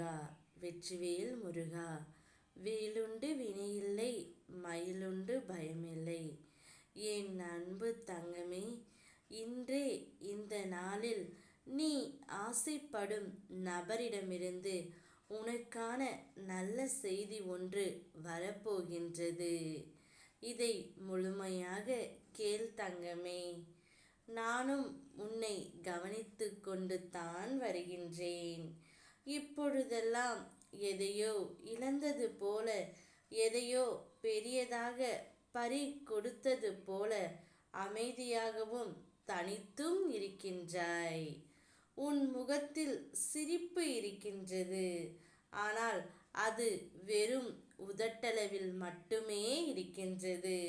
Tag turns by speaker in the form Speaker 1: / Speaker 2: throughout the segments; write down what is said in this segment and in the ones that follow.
Speaker 1: முருகா வெற்றிவேல் முருகா. வேலுண்டு வினையில்லை, மயிலுண்டு பயமில்லை. என் அன்பு தங்கமே, இன்றே இந்த நாளில் நீ ஆசைப்படும் நபரிடமிருந்து உனக்கான நல்ல செய்தி ஒன்று வரப்போகின்றது. இதை முழுமையாக கேள் தங்கமே. நானும் உன்னை கவனித்து கொண்டு தான் வருகின்றேன். இப்பொழுதெல்லாம் எதையோ இழந்தது போல, எதையோ பெரியதாக பறி கொடுத்தது போல அமைதியாகவும் தனித்தும் இருக்கின்றாய். உன் முகத்தில் சிரிப்பு இருக்கின்றது, ஆனால் அது வெறும் உதட்டளவில் மட்டுமே இருக்கின்றது.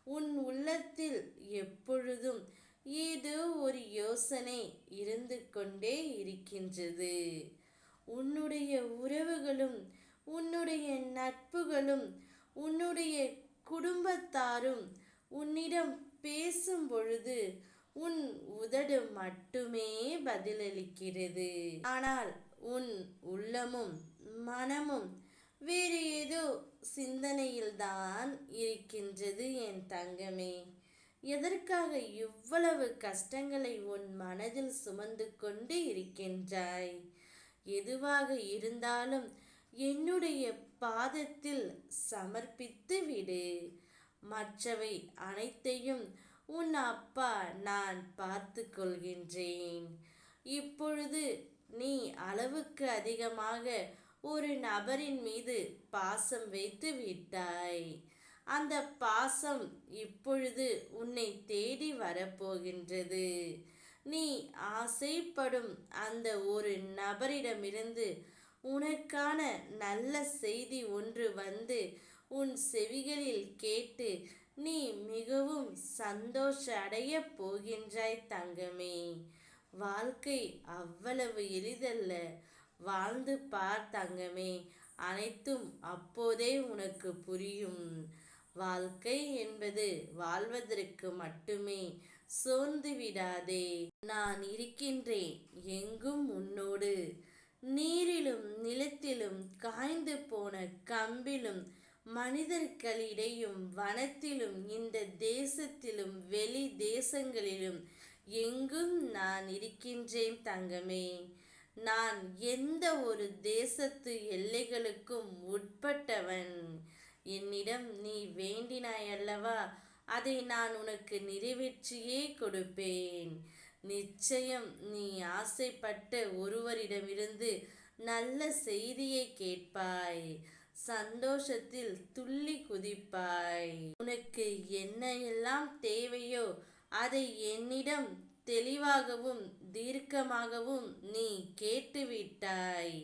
Speaker 1: உன் உள்ளத்தில் எப்பொழுதும் ஏதோ ஒரு யோசனை இருந்து கொண்டே இருக்கின்றது. உன்னுடைய உறவுகளும், உன்னுடைய நட்புகளும், உன்னுடைய குடும்பத்தாரும் உன்னிடம் பேசும் பொழுது உன் உதடு மட்டுமே பதிலளிக்கிறது. ஆனால் உன் உள்ளமும் மனமும் வேறு ஏதோ சிந்தனையில்தான் இருக்கின்றது என் தங்கமே. எதற்காக இவ்வளவு கஷ்டங்களை உன் மனதில் சுமந்து கொண்டு இருக்கின்றாய்? எதுவாக இருந்தாலும் என்னுடைய பாதத்தில் சமர்ப்பித்து விடு. மற்றவை அனைத்தையும் உன் அப்பா நான் பார்த்து கொள்கின்றேன். இப்பொழுது நீ அளவுக்கு அதிகமாக ஒரு நபரின் மீது பாசம் வைத்து விட்டாய். அந்த பாசம் இப்பொழுது உன்னை தேடி வரப்போகின்றது. நீ ஆசைப்படும் அந்த ஒரு நபரிடமிருந்து உனக்கான நல்ல செய்தி ஒன்று வந்து உன் செவிகளில் கேட்டு நீ மிகவும் சந்தோஷ அடைய போகின்றாய் தங்கமே. வாழ்க்கை அவ்வளவு எளிதல்ல. வாழ்ந்து பார் தங்கமே, அனைத்தும் அப்போதே உனக்கு புரியும். வாழ்க்கை என்பது வாழ்வதற்கு மட்டுமே. சோர்ந்து விடாதே. நான் இருக்கின்றேன் எங்கும் உன்னோடு. நீரிலும் நிலத்திலும், காய்ந்து போன கம்பிலும், மனிதர்களிடையும், வனத்திலும், இந்த தேசத்திலும், வெளி தேசங்களிலும் எங்கும் நான் இருக்கின்றேன் தங்கமே. நான் எந்த ஒரு தேசத்து எல்லைகளுக்கும் உட்பட்டவன். என்னிடம் நீ வேண்டினாய் அல்லவா, அதை நான் உனக்கு நிறைவேற்றியே கொடுப்பேன். நிச்சயம் நீ ஆசைப்பட்ட ஒருவரிடமிருந்து நல்ல செய்தியை கேட்பாய். சந்தோஷத்தில் துள்ளி குதிப்பாய். உனக்கு என்ன எல்லாம் தேவையோ அதை என்னிடம் தெளிவாகவும் தீர்க்கமாகவும் நீ கேட்டுவிட்டாய்.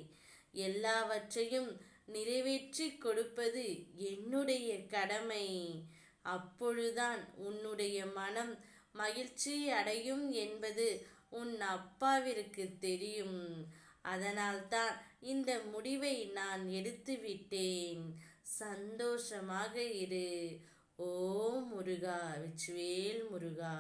Speaker 1: எல்லாவற்றையும் நிறைவேற்றி கொடுப்பது என்னுடைய கடமை. அப்பொழுதுதான் உன்னுடைய மனம் மகிழ்ச்சி அடையும் என்பது உன் அப்பாவிற்கு தெரியும். அதனால்தான் இந்த முடிவை நான் எடுத்துவிட்டேன். சந்தோஷமாக இரு. ஓ முருகா, வெற்றிவேல் முருகா.